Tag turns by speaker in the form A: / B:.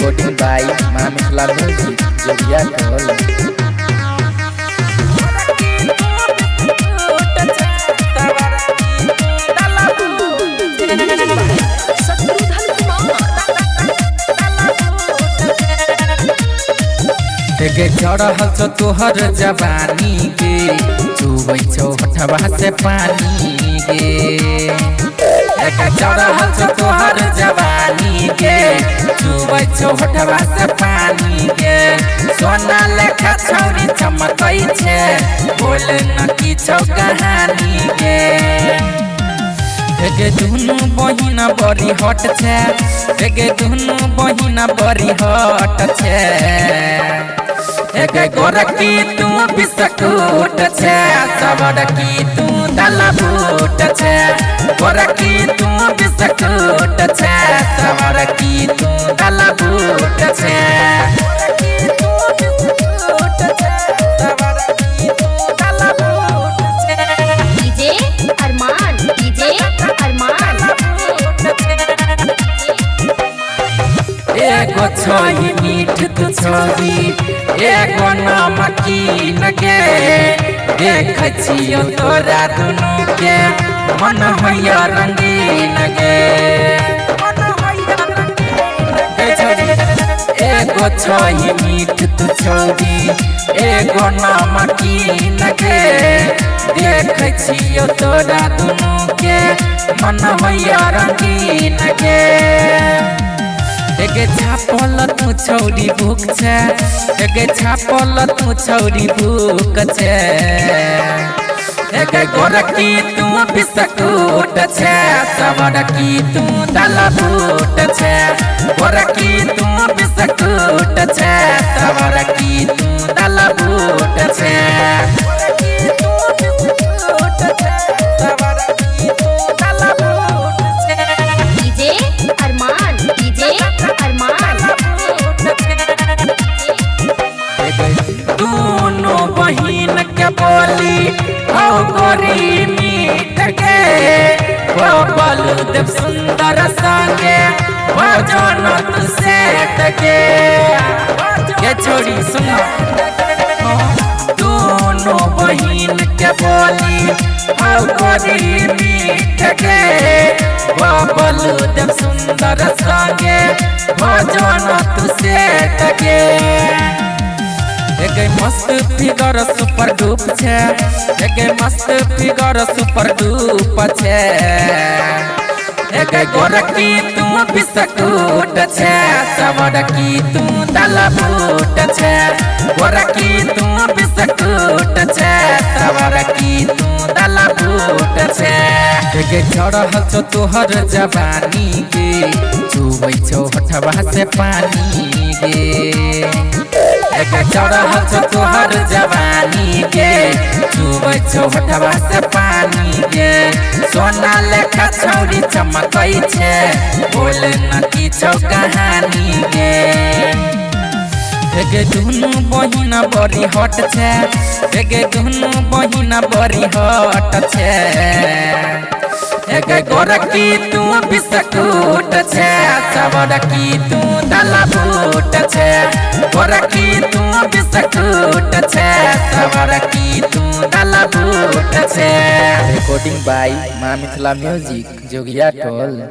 A: Recording by मां Mithila music जोगिया toll. चढ़ल छो तोहर जवानी के चुबै छो हठवा से पानी गे। चढ़ल छो तोहर जवानी के चुबै छो हठवा से पानी गे। सोना लेखा छौरी चमकै छे बोल न किछो कहानी गे। एगे दुनु बहिना बड़ी हट छे एगे दुनु बहिना बड़ी हट छे। एगे गोरकी तू बिस्कुट छे सबरकी तू दलबूट छे। गोरकी तू बिस्कुट छे सबरकी तू दलबूट छे।
B: डीजे अरमान
A: एगो छोरी मीठ तू छोरी एगो नमकीन गे। देख छियो तोरा दुनू के मन होइया रंगीन गे। एगो छोरी मीठ तू छोरी एगो नमकीन गे। देख छियो तोरा दुनू के मन होइया रंगीन गे। एगे छापल तू छौरी भूख छे एगे छापल तू छौरी भूख छे। एगे गोरकी तू बिस्कुट छे सबरकी तू दलबूट छे। गोरकी तू बिस्कुट छे सबरकी तू दलबूट छे। दोनों बहिन के बोली औ गोरी मीठ गे। बलदेव सुंदर संगे भजन तू सेठ गे। ये छोड़ी सुन दोनों बहिन के बोली औ गोरी मीठ गे। बलदेव सुंदर संगे भजन तू सेठ गे। एगे मस्त फिगर सुपर डूप छे एगे मस्त फिगर सुपर डूप छे। एगे गोरकी तू बिस्कुट छे सबरकी तू दलबूट छे। गोरकी तू बिस्कुट छे सबरकी तू दलबूट छे। एगे चढ़ल छो तोहर जवानी के चुबै छो हठवा से पानी गे। एगे चढ़ल छो तोहर जवानी के चुबै छो हठवा से पानी गे। सोना लेखा छौरी चमकै छे बोल न किछो कहानी गे। एगे दुनु बहिना बड़ी हट छे एगे दुनु बहिना बड़ी हट छे। एगे गोरकी तू बिस्कुट छे सबरकी तू दलबूट छे। गोरकी तू बिस्कुट छे सबरकी तू दलबूट छे। रिकॉर्डिंग बाय मां मिथिला म्यूजिक जोगिया टोल।